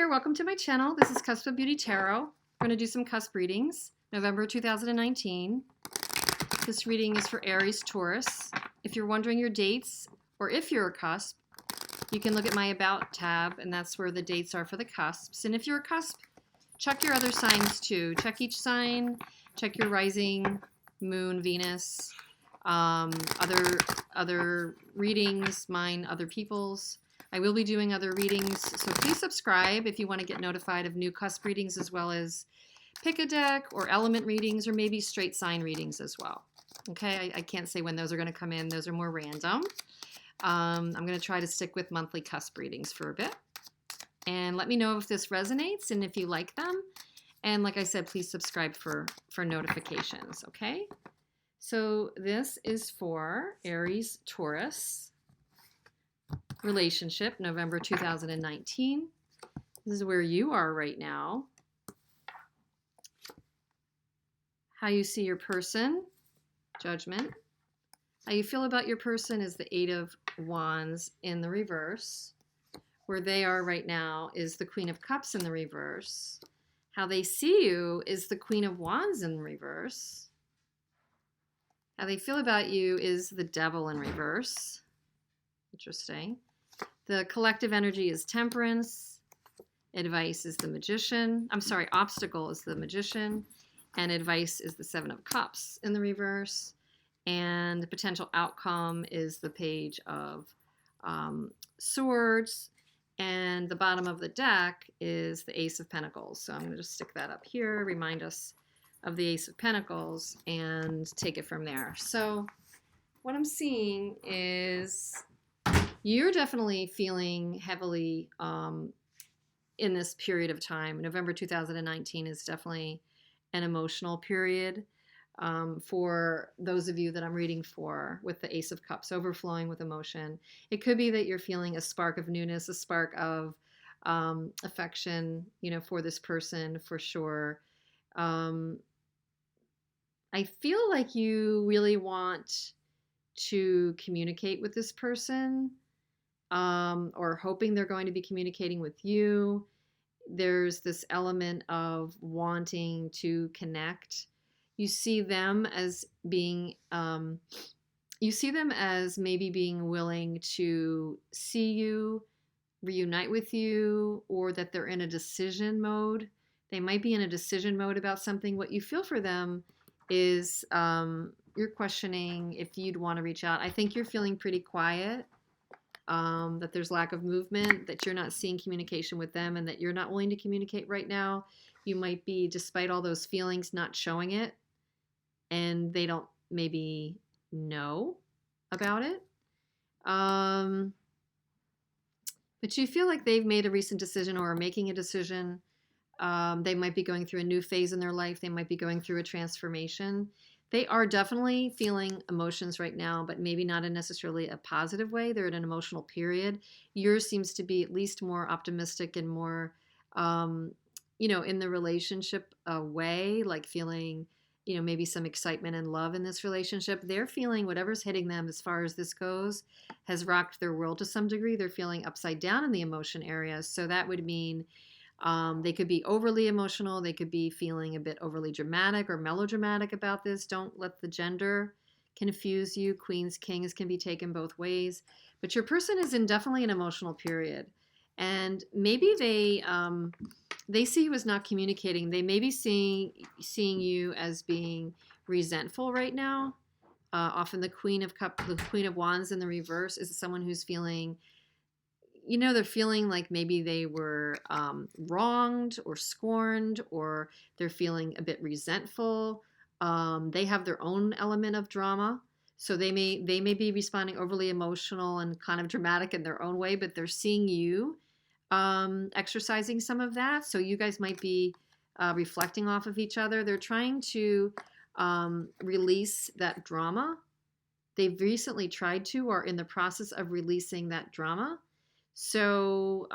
there, welcome to my channel. This is Cusp Beauty Tarot. We're going to do some cusp readings, November 2019. This reading is for Aries Taurus. If you're wondering your dates, or if you're a cusp, you can look at my About tab, and that's where the dates are for the cusps. And if you're a cusp, check your other signs too. Check each sign, check your rising, moon, Venus, other readings, mine, other people's. I will be doing other readings, so please subscribe if you want to get notified of new cusp readings, as well as pick a deck or element readings, or maybe straight sign readings as well. Okay, I can't say when those are going to come in. Those are more random. I'm going to try to stick with monthly cusp readings for a bit. And let me know if this resonates and if you like them. And like I said, please subscribe for notifications, okay? So this is for Aries Taurus relationship, November 2019. This is where you are right now. How you see your person, Judgment. How you feel about your person is the Eight of Wands in the reverse. Where they are right now is the Queen of Cups in the reverse. How they see you is the Queen of Wands in reverse. How they feel about you is the Devil in reverse. Interesting. The collective energy is Temperance. Advice is the Magician. I'm sorry, Obstacle is the Magician. And Advice is the Seven of Cups in the reverse. And the potential outcome is the Page of Swords. And the bottom of the deck is the Ace of Pentacles. So I'm going to just stick that up here, remind us of the Ace of Pentacles, and take it from there. So what I'm seeing is you're definitely feeling heavily in this period of time. November 2019 is definitely an emotional period for those of you that I'm reading for, with the Ace of Cups, overflowing with emotion. It could be that you're feeling a spark of newness, a spark of affection, you know, for this person, for sure. I feel like you really want to communicate with this person, or hoping they're going to be communicating with you. There's this element of wanting to connect. You see them as being, you see them as maybe being willing to see you, reunite with you, or that they're in a decision mode. They might be in a decision mode about something. What you feel for them is you're questioning if you'd want to reach out. I think you're feeling pretty quiet, that there's lack of movement, that you're not seeing communication with them, and that you're not willing to communicate right now. You might be, despite all those feelings, not showing it, and they don't maybe know about it. But you feel like they've made a recent decision or are making a decision. They might be going through a new phase in their life. They might be going through a transformation. They are definitely feeling emotions right now, but maybe not in necessarily a positive way. They're in an emotional period. Yours seems to be at least more optimistic and more, you know, in the relationship way, like feeling, you know, maybe some excitement and love in this relationship. They're feeling whatever's hitting them as far as this goes has rocked their world to some degree. They're feeling upside down in the emotion area. So that would mean they could be overly emotional. They could be feeling a bit overly dramatic or melodramatic about this. Don't let the gender confuse you. Queens, kings can be taken both ways. But your person is in definitely an emotional period. And maybe they see you as not communicating. They may be seeing you as being resentful right now. Often the Queen of Wands in the reverse is someone who's feeling, you know, they're feeling like maybe they were wronged or scorned, or they're feeling a bit resentful. They have their own element of drama. So they may be responding overly emotional and kind of dramatic in their own way, but they're seeing you exercising some of that. So you guys might be reflecting off of each other. They're trying to release that drama. They've recently tried to, or in the process of releasing that drama. So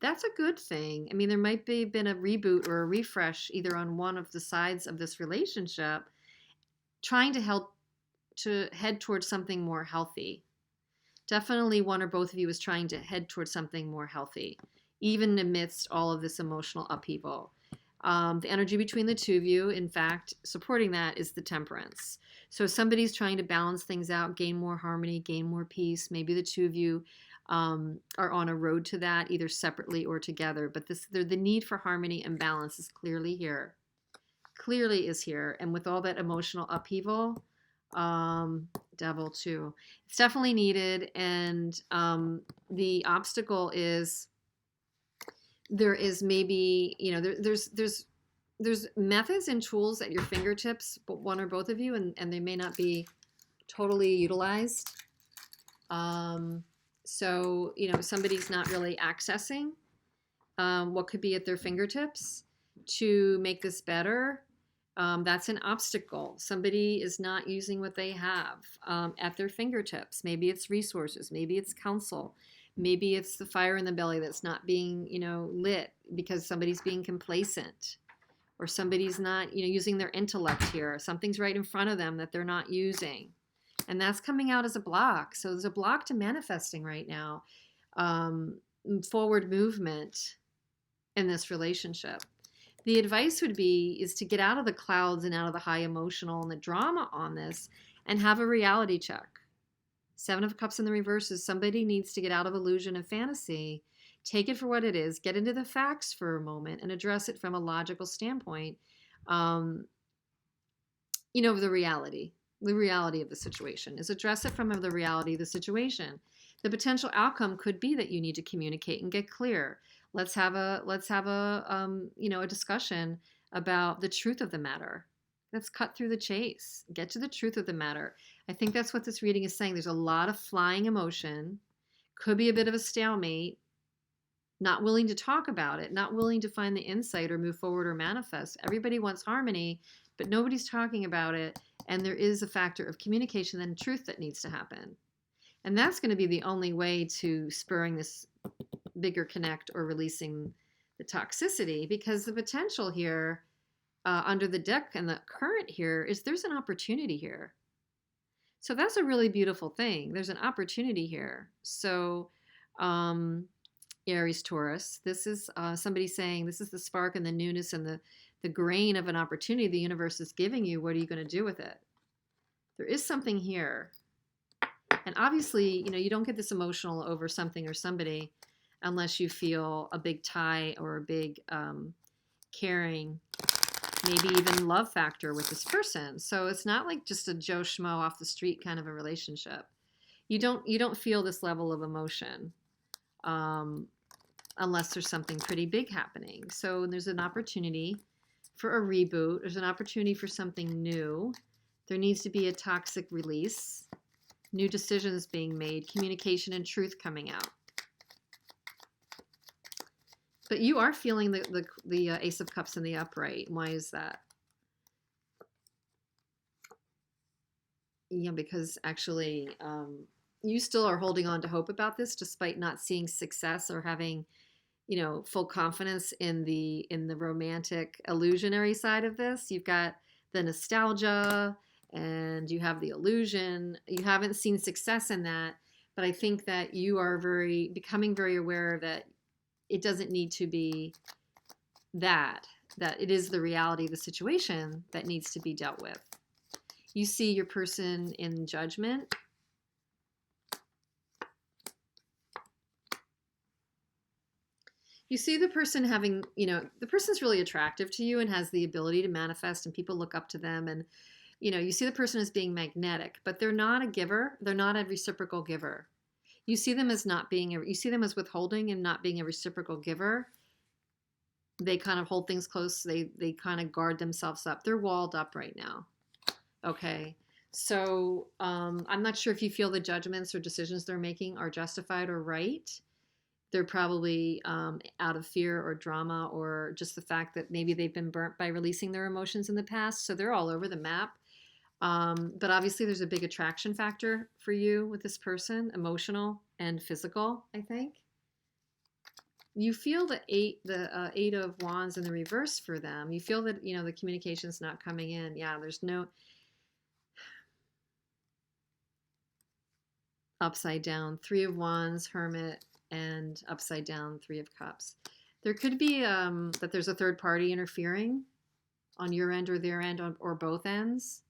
that's a good thing. I mean, there might be been a reboot or a refresh either on one of the sides of this relationship, trying to help to head towards something more healthy. Definitely one or both of you is trying to head towards something more healthy even amidst all of this emotional upheaval. The energy between the two of you, in fact, supporting that is the Temperance. So somebody's trying to balance things out, gain more harmony, gain more peace. Maybe the two of you are on a road to that, either separately or together. But the need for harmony and balance is clearly here. Clearly is here. And with all that emotional upheaval, Devil too, it's definitely needed. And the obstacle is, there is maybe, there's methods and tools at your fingertips, but one or both of you, and they may not be totally utilized. So, somebody's not really accessing what could be at their fingertips to make this better. That's an obstacle. Somebody is not using what they have at their fingertips. Maybe it's resources. Maybe it's counsel. Maybe it's the fire in the belly that's not being, lit because somebody's being complacent, or somebody's not, using their intellect here. Something's right in front of them that they're not using. And that's coming out as a block. So there's a block to manifesting right now. Forward movement in this relationship. The advice would be is to get out of the clouds and out of the high emotional and the drama on this and have a reality check. 7 of Cups in the reverse is somebody needs to get out of illusion and fantasy, take it for what it is, get into the facts for a moment and address it from a logical standpoint. The reality of the situation is address it from the reality of the situation. The potential outcome could be that you need to communicate and get clear. Let's have a discussion about the truth of the matter. Let's cut through the chase. Get to the truth of the matter. I think that's what this reading is saying. There's a lot of flying emotion. Could be a bit of a stalemate. Not willing to talk about it. Not willing to find the insight or move forward or manifest. Everybody wants harmony, but nobody's talking about it. And there is a factor of communication and truth that needs to happen. And that's going to be the only way to spurring this bigger connect or releasing the toxicity, because the potential here under the deck and the current here is there's an opportunity here. So that's a really beautiful thing. There's an opportunity here. So Aries-Taurus, this is somebody saying this is the spark and the newness and the grain of an opportunity the universe is giving you. What are you going to do with it? There is something here. And obviously, you don't get this emotional over something or somebody unless you feel a big tie or a big caring, maybe even love factor with this person. So it's not like just a Joe Schmo off the street kind of a relationship. You don't feel this level of emotion unless there's something pretty big happening. So there's an opportunity for a reboot. There's an opportunity for something new. There needs to be a toxic release. New decisions being made, communication and truth coming out. But you are feeling the Ace of Cups in the upright. Why is that? Yeah, because actually you still are holding on to hope about this despite not seeing success or having, full confidence in the romantic illusionary side of this. You've got the nostalgia, and you have the illusion. You haven't seen success in that, but I think that you are becoming very aware that it doesn't need to be that it is the reality of the situation that needs to be dealt with. You see your person in judgment. You see the person having, the person's really attractive to you and has the ability to manifest, and people look up to them, and you see the person as being magnetic, but they're not a giver. They're not a reciprocal giver. You see them as you see them as withholding and not being a reciprocal giver. They kind of hold things close. They kind of guard themselves up. They're walled up right now. Okay. So I'm not sure if you feel the judgments or decisions they're making are justified or right. They're probably out of fear or drama, or just the fact that maybe they've been burnt by releasing their emotions in the past. So they're all over the map. But obviously there's a big attraction factor for you with this person, emotional and physical, I think. You feel the Eight of Wands in the reverse for them. You feel that, the communication's not coming in. Yeah, there's no upside down. 3 of Wands, Hermit, and upside down 3 of Cups. There could be that there's a third party interfering on your end or their end or both ends,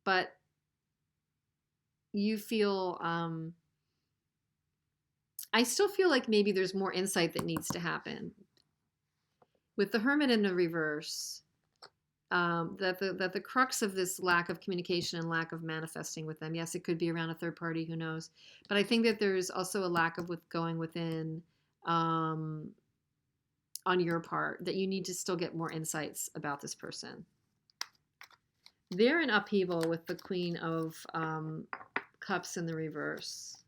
but you feel, I still feel like maybe there's more insight that needs to happen. With the Hermit in the reverse, that the crux of this lack of communication and lack of manifesting with them, yes, it could be around a third party, who knows, but I think that there's also a lack of going within on your part, that you need to still get more insights about this person. They're in upheaval with the Queen of Cups in the reverse.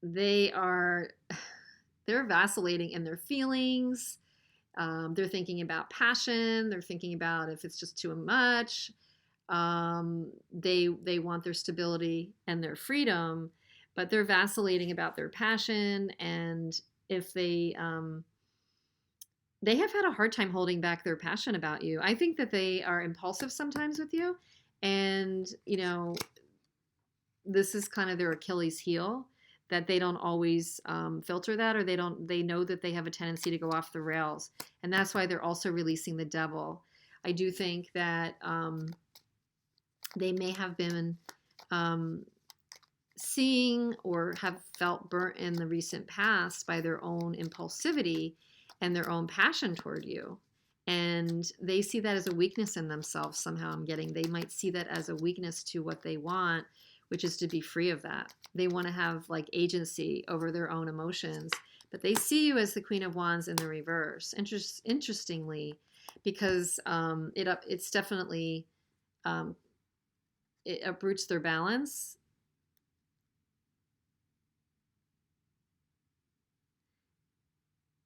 They're vacillating in their feelings. They're thinking about passion. They're thinking about if it's just too much. They want their stability and their freedom, but they're vacillating about their passion. And if they have had a hard time holding back their passion about you. I think that they are impulsive sometimes with you, and this is kind of their Achilles heel, that they don't always filter that, or they know that they have a tendency to go off the rails, and that's why they're also releasing the Devil. I do think that they may have been seeing or have felt burnt in the recent past by their own impulsivity and their own passion toward you. And they see that as a weakness in themselves somehow. They might see that as a weakness to what they want, which is to be free of that. They want to have like agency over their own emotions, but they see you as the Queen of Wands in the reverse. Interestingly, because it's definitely it uproots their balance.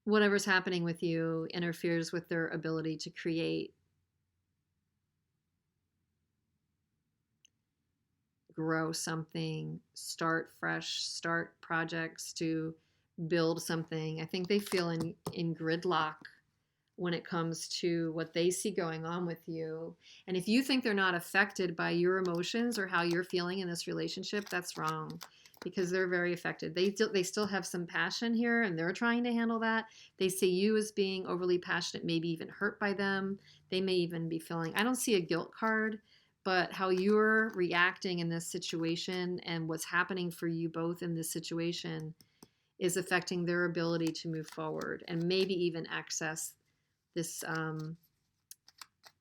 Whatever's happening with you interferes with their ability to create, grow something, start fresh, start projects, to build something. I think they feel in gridlock when it comes to what they see going on with you. And if you think they're not affected by your emotions or how you're feeling in this relationship, that's wrong, because they're very affected. They still have some passion here, and they're trying to handle that. They see you as being overly passionate, maybe even hurt by them. They may even be feeling, I don't see a guilt card, but how you're reacting in this situation and what's happening for you both in this situation is affecting their ability to move forward and maybe even access this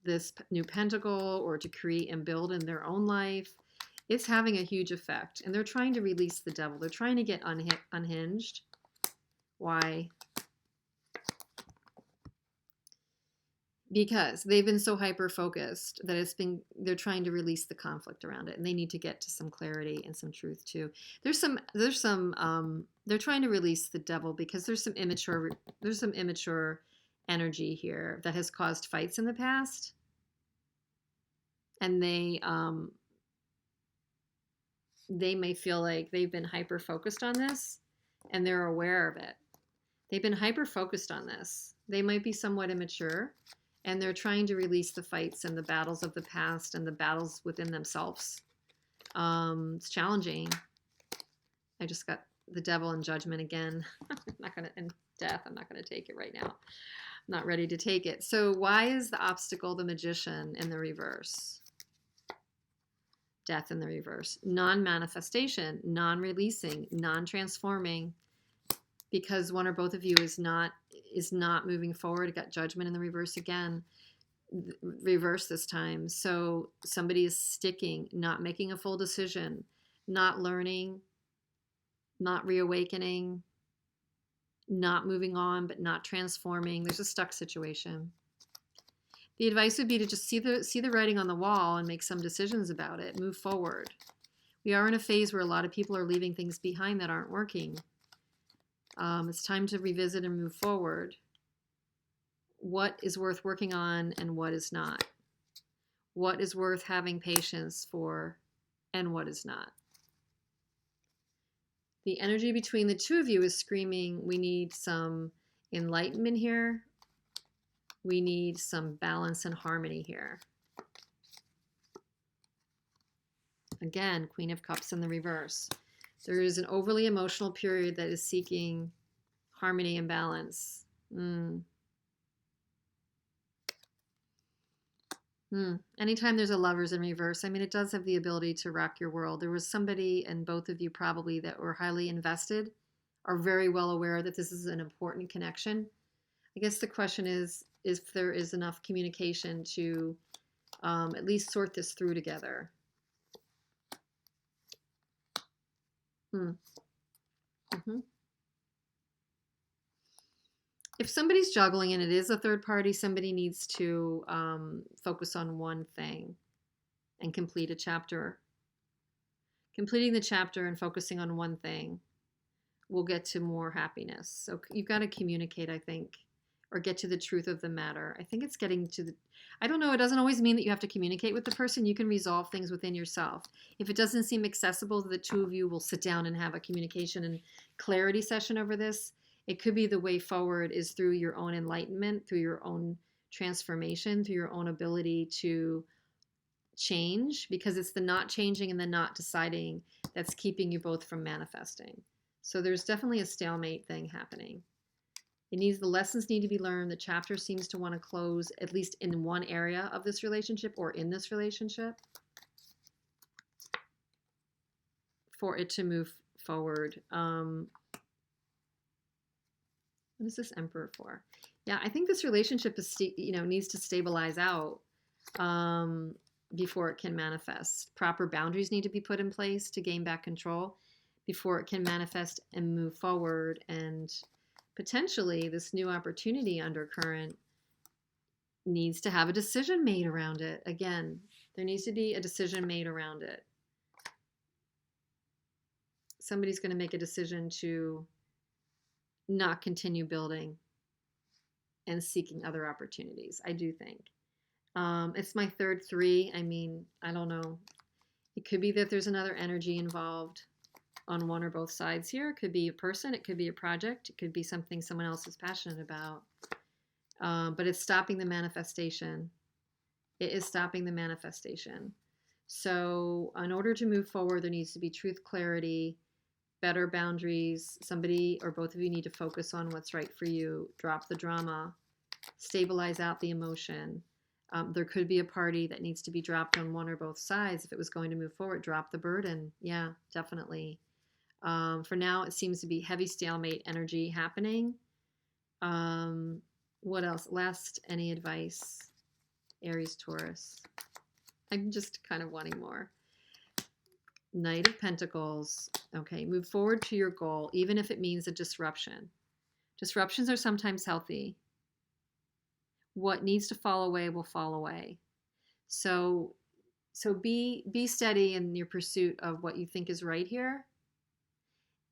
this new pentacle, or to create and build in their own life. It's having a huge effect, and they're trying to release the Devil. They're trying to get unhinged. Why? Because they've been so hyper focused that they're trying to release the conflict around it, and they need to get to some clarity and some truth too. They're trying to release the Devil because there's some immature energy here that has caused fights in the past, and they may feel like they've been hyper focused on this, and they're aware of it. They've been hyper focused on this. They might be somewhat immature, and they're trying to release the fights and the battles of the past and the battles within themselves. It's challenging. I just got the Devil and Judgment again. And Death. I'm not going to take it right now. I'm not ready to take it. So why is the obstacle the Magician in the reverse? Death in the reverse. Non-manifestation, non-releasing, non-transforming, because one or both of you is not moving forward. It got Judgment in the reverse again, reverse this time. So somebody is sticking, not making a full decision, not learning, not reawakening, not moving on, but not transforming. There's a stuck situation. The advice would be to just see the writing on the wall and make some decisions about it. Move forward. We are in a phase where a lot of people are leaving things behind that aren't working. It's time to revisit and move forward. What is worth working on and what is not? What is worth having patience for and what is not? The energy between the two of you is screaming, we need some enlightenment here. We need some balance and harmony here. Again, Queen of Cups in the reverse. There is an overly emotional period that is seeking harmony and balance. Anytime there's a Lovers in reverse, I mean, it does have the ability to rock your world. There was somebody, and both of you probably, that were highly invested, are very well aware that this is an important connection. I guess the question is if there is enough communication to at least sort this through together. If somebody's juggling and it is a third party, somebody needs to focus on one thing and complete a chapter. Completing the chapter and focusing on one thing will get to more happiness. So you've got to communicate, I think, or get to the truth of the matter. I think it's getting to the, I don't know, it doesn't always mean that you have to communicate with the person. You can resolve things within yourself. If it doesn't seem accessible, the two of you will sit down and have a communication and clarity session over this. It could be the way forward is through your own enlightenment, through your own transformation, through your own ability to change, because it's the not changing and the not deciding that's keeping you both from manifesting. So there's definitely a stalemate thing happening. The lessons need to be learned. The chapter seems to want to close, at least in one area of this relationship or in this relationship, for it to move forward. What is this Emperor for? Yeah, I think this relationship is, needs to stabilize out before it can manifest. Proper boundaries need to be put in place to gain back control before it can manifest and move forward. And potentially this new opportunity undercurrent needs to have a decision made around it. Again, there needs to be a decision made around it. Somebody's going to make a decision to not continue building and seeking other opportunities, I do think. It's my third 3. I mean, I don't know. It could be that there's another energy involved on one or both sides here. It could be a person. It could be a project. It could be something someone else is passionate about. But it's stopping the manifestation. It is stopping the manifestation. So in order to move forward, there needs to be truth, clarity, better boundaries. Somebody or both of you need to focus on what's right for you. Drop the drama. Stabilize out the emotion. There could be a party that needs to be dropped on one or both sides if it was going to move forward. Drop the burden. Yeah, definitely. For now, it seems to be heavy stalemate energy happening. What else? Last, any advice? Aries, Taurus. I'm just kind of wanting more. Knight of Pentacles. Okay, move forward to your goal, even if it means a disruption. Disruptions are sometimes healthy. What needs to fall away will fall away. So be steady in your pursuit of what you think is right here.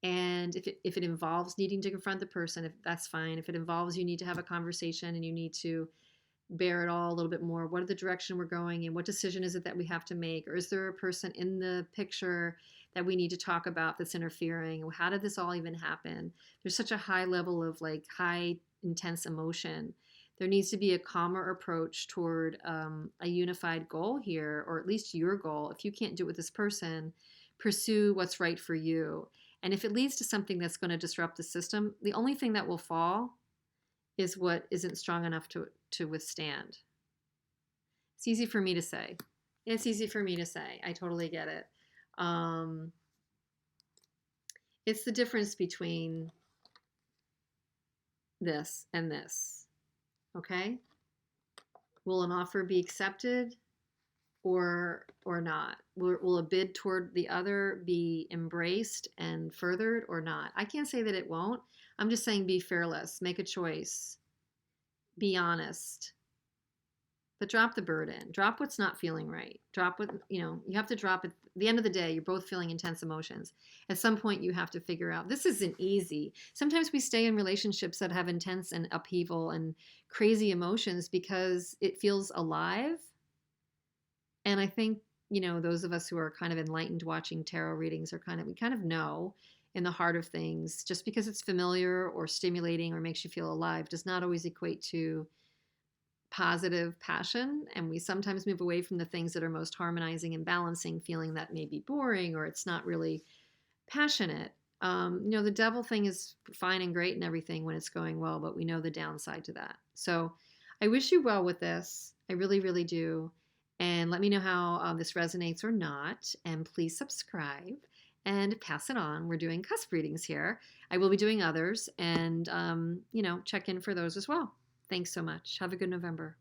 And if it involves needing to confront the person, if that's fine. If it involves you need to have a conversation and you need to bear it all a little bit more. What are the direction we're going in? What decision is it that we have to make? Or is there a person in the picture that we need to talk about that's interfering? How did this all even happen? There's such a high level of high intense emotion. There needs to be a calmer approach toward a unified goal here, or at least your goal. If you can't do it with this person, pursue what's right for you. And if it leads to something that's going to disrupt the system, the only thing that will fall is what isn't strong enough to withstand. It's easy for me to say. It's easy for me to say. I totally get it. It's the difference between this and this. Okay? Will an offer be accepted or not? Will a bid toward the other be embraced and furthered or not? I can't say that it won't. I'm just saying be fearless. Make a choice. Be honest. But drop the burden. Drop what's not feeling right. Drop what, you have to drop it. At the end of the day, you're both feeling intense emotions. At some point, you have to figure out, this isn't easy. Sometimes we stay in relationships that have intense and upheaval and crazy emotions because it feels alive. And I think, those of us who are kind of enlightened watching tarot readings we kind of know in the heart of things, just because it's familiar or stimulating or makes you feel alive does not always equate to positive passion, and we sometimes move away from the things that are most harmonizing and balancing, feeling that may be boring or it's not really passionate. The devil thing is fine and great and everything when it's going well, but we know the downside to that. So I wish you well with this. I really, really do. And let me know how this resonates or not. And please subscribe and pass it on. We're doing cusp readings here. I will be doing others, and check in for those as well. Thanks so much. Have a good November.